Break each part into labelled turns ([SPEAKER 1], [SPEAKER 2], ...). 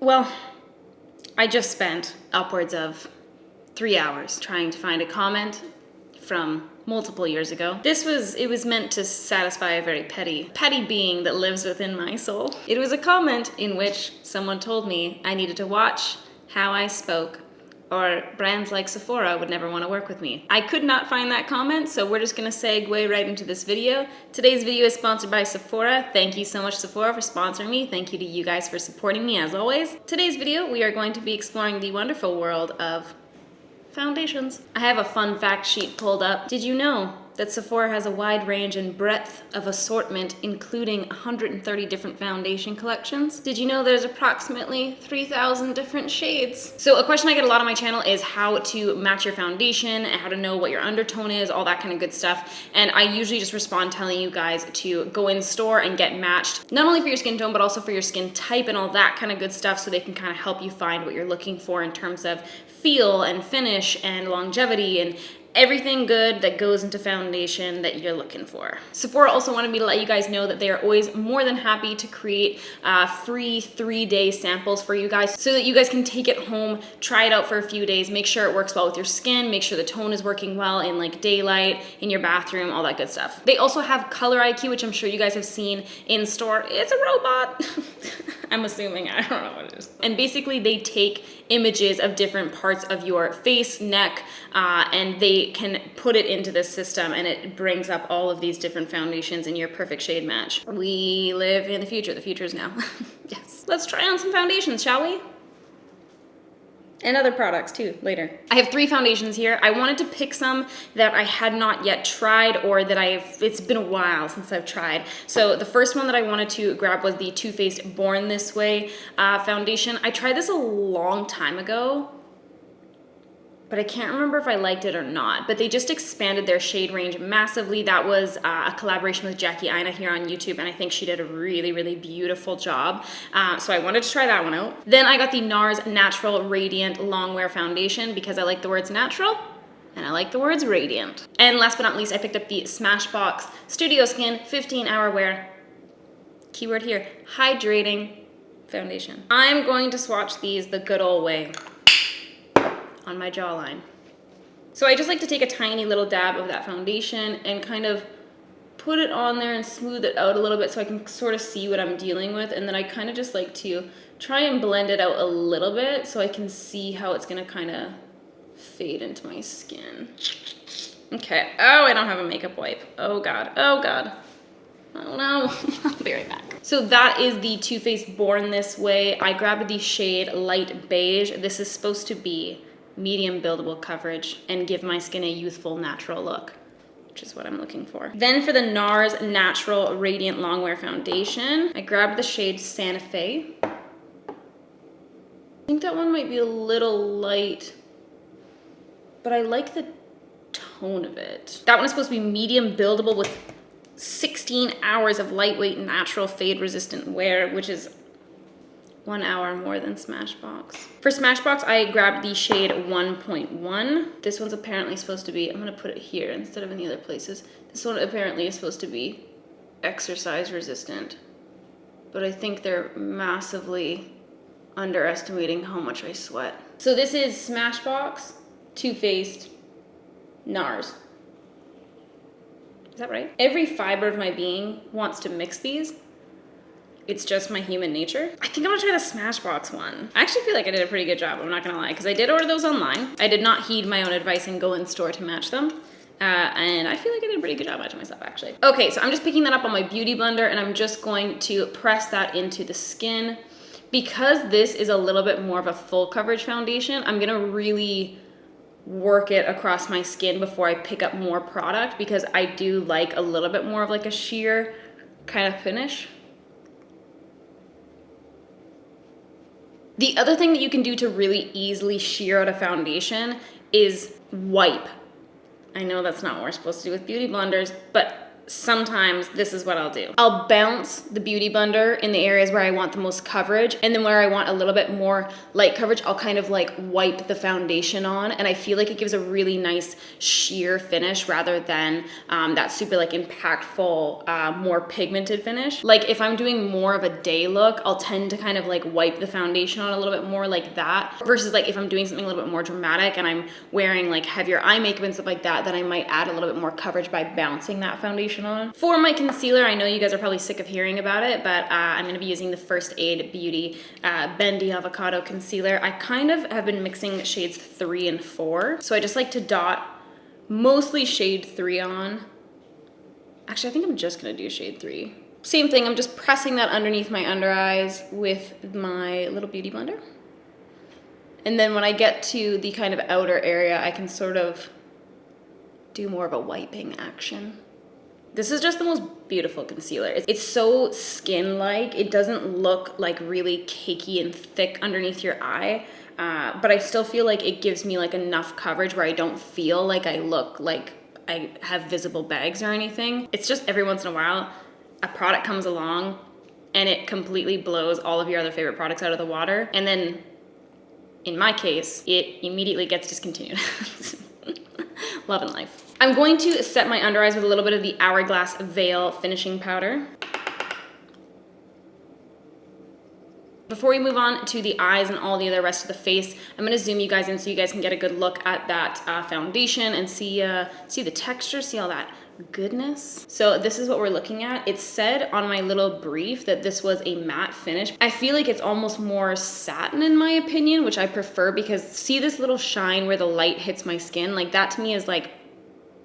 [SPEAKER 1] Well, I just spent upwards of 3 hours trying to find a comment from multiple years ago. It was meant to satisfy a very petty being that lives within my soul. It was a comment in which someone told me I needed to watch how I spoke, or brands like Sephora would never want to work with me. I could not find that comment, so we're just gonna segue right into this video. Today's video is sponsored by Sephora. Thank you so much, Sephora, for sponsoring me. Thank you to you guys for supporting me, as always. Today's video, we are going to be exploring the wonderful world of foundations. I have a fun fact sheet pulled up. Did you know that Sephora has a wide range and breadth of assortment, including 130 different foundation collections? Did you know there's approximately 3,000 different shades? So a question I get a lot on my channel is how to match your foundation and how to know what your undertone is, all that kind of good stuff. And I usually just respond telling you guys to go in store and get matched, not only for your skin tone, but also for your skin type and all that kind of good stuff, so they can kind of help you find what you're looking for in terms of feel and finish and longevity and everything good that goes into foundation that you're looking for. Sephora also wanted me to let you guys know that they are always more than happy to create free 3-day samples for you guys so that you guys can take it home, try it out for a few days, make sure it works well with your skin, make sure the tone is working well in like daylight, in your bathroom, all that good stuff. They also have Color IQ, which I'm sure you guys have seen in store. It's a robot. I'm assuming, I don't know what it is. And basically they take images of different parts of your face, neck, and they can put it into this system and it brings up all of these different foundations in your perfect shade match. We live in the future. The future is now. Yes. Let's try on some foundations, shall we? And other products too, later. I have 3 foundations here. I wanted to pick some that I had not yet tried or that it's been a while since I've tried. So the first one that I wanted to grab was the Too Faced Born This Way foundation. I tried this a long time ago, but I can't remember if I liked it or not. But they just expanded their shade range massively. That was a collaboration with Jackie Aina here on YouTube, and I think she did a really, really beautiful job. So I wanted to try that one out. Then I got the NARS Natural Radiant Longwear Foundation because I like the words natural and I like the words radiant. And last but not least, I picked up the Smashbox Studio Skin 15-Hour Wear, keyword here, hydrating foundation. I'm going to swatch these the good old way on my jawline. So I just like to take a tiny little dab of that foundation and kind of put it on there and smooth it out a little bit so I can sort of see what I'm dealing with, and then I kind of just like to try and blend it out a little bit so I can see how it's gonna kind of fade into my skin. Okay, oh, I don't have a makeup wipe. Oh God, oh God. Oh no, I'll be right back. So that is the Too Faced Born This Way. I grabbed the shade Light Beige. This is supposed to be medium buildable coverage and give my skin a youthful, natural look, which is what I'm looking for. Then for the NARS Natural Radiant Longwear Foundation, I grabbed the shade Santa Fe. I think that one might be a little light, but I like the tone of it. That one is supposed to be medium buildable with 16 hours of lightweight, natural, fade-resistant wear, which is 1 hour more than Smashbox. For Smashbox, I grabbed the shade 1.1. This one's apparently supposed to be, I'm gonna put it here instead of in the other places. This one apparently is supposed to be exercise resistant, but I think they're massively underestimating how much I sweat. So this is Smashbox, Too Faced, NARS. Is that right? Every fiber of my being wants to mix these. It's just my human nature. I think I'm gonna try the Smashbox one. I actually feel like I did a pretty good job, I'm not gonna lie, because I did order those online. I did not heed my own advice and go in store to match them. And I feel like I did a pretty good job matching myself, actually. Okay, so I'm just picking that up on my beauty blender and I'm just going to press that into the skin. Because this is a little bit more of a full coverage foundation, I'm gonna really work it across my skin before I pick up more product, because I do like a little bit more of like a sheer kind of finish. The other thing that you can do to really easily sheer out a foundation is wipe. I know that's not what we're supposed to do with beauty blenders, but sometimes this is what I'll do. I'll bounce the Beauty Blender in the areas where I want the most coverage, and then where I want a little bit more light coverage, I'll kind of like wipe the foundation on, and I feel like it gives a really nice sheer finish rather than that super like impactful, more pigmented finish. Like if I'm doing more of a day look, I'll tend to kind of like wipe the foundation on a little bit more like that, versus like if I'm doing something a little bit more dramatic and I'm wearing like heavier eye makeup and stuff like that, then I might add a little bit more coverage by bouncing that foundation on. For my concealer, I know you guys are probably sick of hearing about it, but I'm gonna be using the First Aid Beauty Bendy Avocado Concealer. I kind of have been mixing shades 3 and 4. So I just like to dot mostly shade 3 on. Actually, I think I'm just gonna do shade 3. Same thing, I'm just pressing that underneath my under eyes with my little Beauty Blender. And then when I get to the kind of outer area, I can sort of do more of a wiping action. This is just the most beautiful concealer. It's so skin-like. It doesn't look like really cakey and thick underneath your eye, but I still feel like it gives me like enough coverage where I don't feel like I look like I have visible bags or anything. It's just every once in a while, a product comes along and it completely blows all of your other favorite products out of the water. And then in my case, it immediately gets discontinued. Love and life. I'm going to set my under eyes with a little bit of the Hourglass Veil finishing powder. Before we move on to the eyes and all the other rest of the face, I'm gonna zoom you guys in so you guys can get a good look at that foundation and see the texture, see all that goodness. So this is what we're looking at. It said on my little brief that this was a matte finish. I feel like it's almost more satin in my opinion, which I prefer, because see this little shine where the light hits my skin? Like that to me is like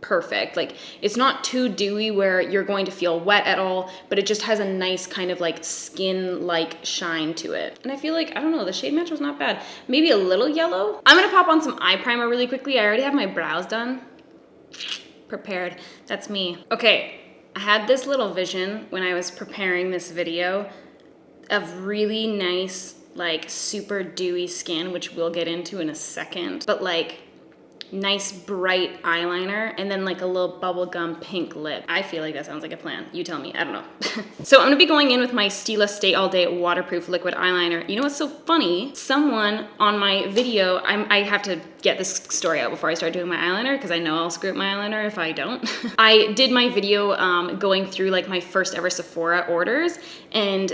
[SPEAKER 1] perfect. Like it's not too dewy where you're going to feel wet at all, but it just has a nice kind of like skin-like shine to it. And I feel like, I don't know, the shade match was not bad. Maybe a little yellow. I'm gonna pop on some eye primer really quickly. I already have my brows done. Prepared. That's me. Okay, I had this little vision when I was preparing this video of really nice, like super dewy skin, which we'll get into in a second, but like nice bright eyeliner and then like a little bubblegum pink lip. I feel like that sounds like a plan. You tell me, I don't know. So I'm gonna be going in with my Stila Stay All Day Waterproof Liquid Eyeliner. You know what's so funny? Someone on my video, I have to get this story out before I start doing my eyeliner because I know I'll screw up my eyeliner if I don't. I did my video going through like my first ever Sephora orders, and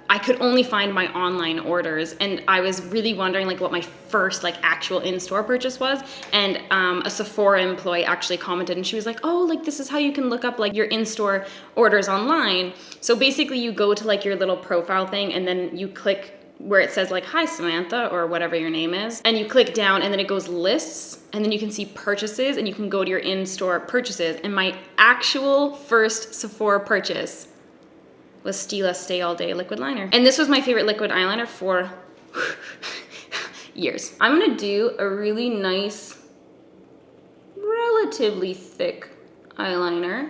[SPEAKER 1] I could only find my online orders, and I was really wondering like what my first like actual in-store purchase was, and a Sephora employee actually commented and she was like, oh, like this is how you can look up like your in-store orders online. So basically you go to like your little profile thing and then you click where it says like, hi Samantha, or whatever your name is, and you click down and then it goes lists, and then you can see purchases and you can go to your in-store purchases. And my actual first Sephora purchase was Stila Stay All Day Liquid Liner. And this was my favorite liquid eyeliner for years. I'm gonna do a really nice, relatively thick eyeliner.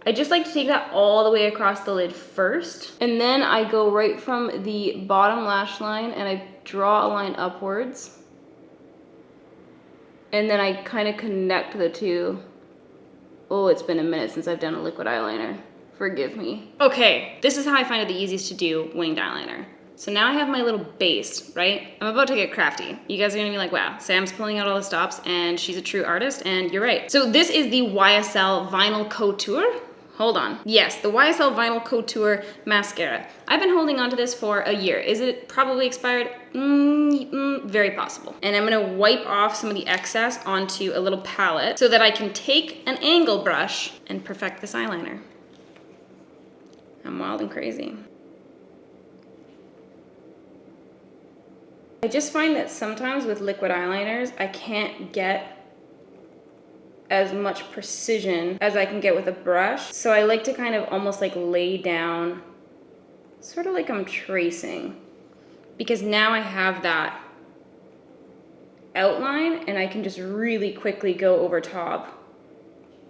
[SPEAKER 1] I just like to take that all the way across the lid first. And then I go right from the bottom lash line and I draw a line upwards. And then I kind of connect the two. Oh, it's been a minute since I've done a liquid eyeliner. Forgive me. Okay, this is how I find it the easiest to do winged eyeliner. So now I have my little base, right? I'm about to get crafty. You guys are gonna be like, wow, Sam's pulling out all the stops and she's a true artist, and you're right. So this is the YSL Vinyl Couture. Hold on. Yes, the YSL Vinyl Couture Mascara. I've been holding on to this for a year. Is it probably expired? Very possible. And I'm gonna wipe off some of the excess onto a little palette so that I can take an angle brush and perfect this eyeliner. I'm wild and crazy. I just find that sometimes with liquid eyeliners, I can't get as much precision as I can get with a brush. So I like to kind of almost like lay down, sort of like I'm tracing, because now I have that outline and I can just really quickly go over top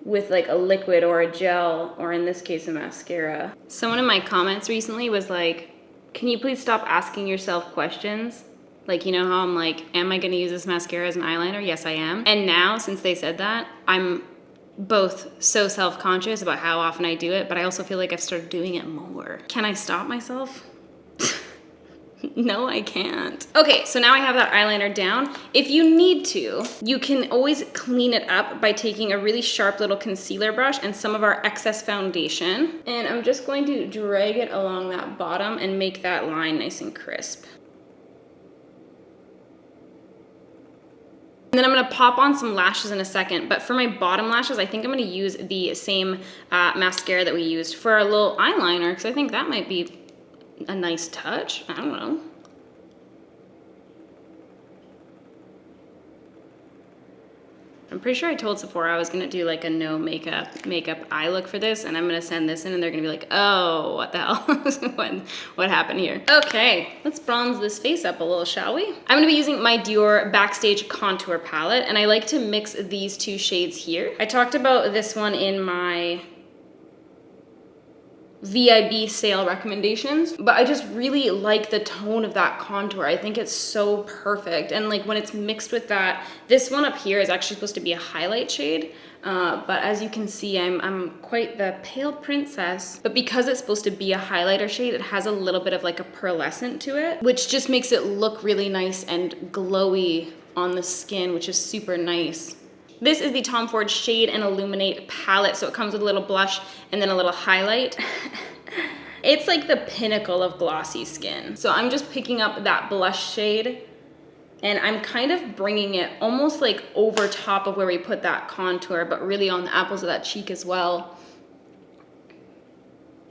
[SPEAKER 1] with like a liquid or a gel, or in this case, a mascara. Someone in my comments recently was like, can you please stop asking yourself questions? Like, you know how I'm like, am I gonna use this mascara as an eyeliner? Yes, I am. And now, since they said that, I'm both so self-conscious about how often I do it, but I also feel like I've started doing it more. Can I stop myself? No, I can't. Okay, so now I have that eyeliner down. If you need to, you can always clean it up by taking a really sharp little concealer brush and some of our excess foundation. And I'm just going to drag it along that bottom and make that line nice and crisp. And then I'm gonna pop on some lashes in a second, but for my bottom lashes, I think I'm gonna use the same mascara that we used for our little eyeliner, because I think that might be a nice touch. I don't know. I'm pretty sure I told Sephora I was gonna do like a no makeup eye look for this, and I'm gonna send this in and they're gonna be like, oh, what the hell? what happened here? Okay, let's bronze this face up a little, shall we? I'm gonna be using my Dior Backstage Contour Palette, and I like to mix these two shades here. I talked about this one in my VIB sale recommendations, but I just really like the tone of that contour. I think it's so perfect. And like when it's mixed with that, this one up here is actually supposed to be a highlight shade. But as you can see, I'm quite the pale princess. But because it's supposed to be a highlighter shade, it has a little bit of like a pearlescent to it, which just makes it look really nice and glowy on the skin, which is super nice. This is the Tom Ford Shade and Illuminate palette, so it comes with a little blush and then a little highlight. It's like the pinnacle of glossy skin. So I'm just picking up that blush shade and I'm kind of bringing it almost like over top of where we put that contour, but really on the apples of that cheek as well.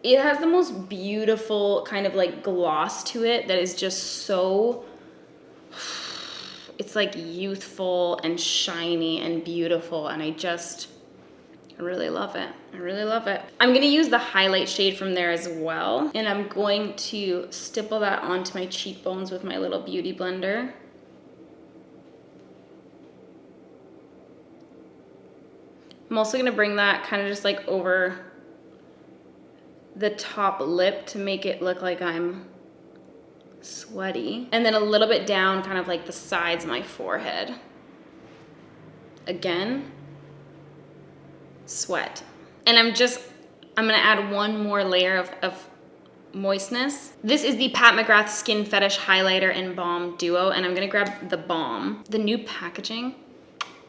[SPEAKER 1] It has the most beautiful kind of like gloss to it that is just so... It's like youthful and shiny and beautiful, and I really love it. I really love it. I'm gonna use the highlight shade from there as well, and I'm going to stipple that onto my cheekbones with my little beauty blender. I'm also gonna bring that kind of just like over the top lip to make it look like I'm sweaty, and then a little bit down kind of like the sides of my forehead. Again, sweat. And I'm gonna add one more layer of moistness. This is the Pat McGrath Skin Fetish Highlighter and Balm Duo, and I'm gonna grab the balm. The new packaging,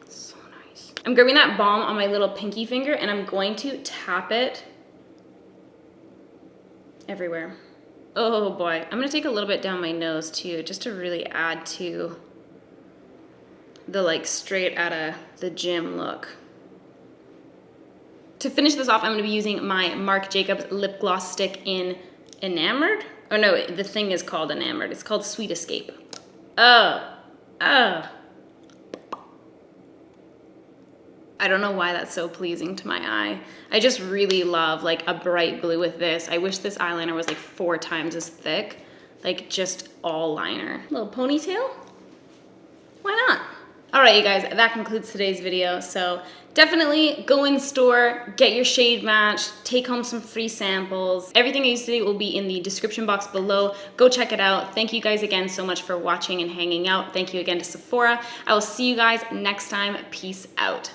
[SPEAKER 1] so nice. I'm grabbing that balm on my little pinky finger and I'm going to tap it everywhere. Oh boy, I'm gonna take a little bit down my nose too, just to really add to the like straight out of the gym look. To finish this off, I'm gonna be using my Marc Jacobs lip gloss stick in Enamored. Oh no, the thing is called Enamored. It's called Sweet Escape. Oh. I don't know why that's so pleasing to my eye. I just really love like a bright blue with this. I wish this eyeliner was like 4 times as thick, like just all liner. Little ponytail? Why not? All right, you guys, that concludes today's video. So definitely go in store, get your shade match, take home some free samples. Everything I used today will be in the description box below. Go check it out. Thank you guys again so much for watching and hanging out. Thank you again to Sephora. I will see you guys next time. Peace out.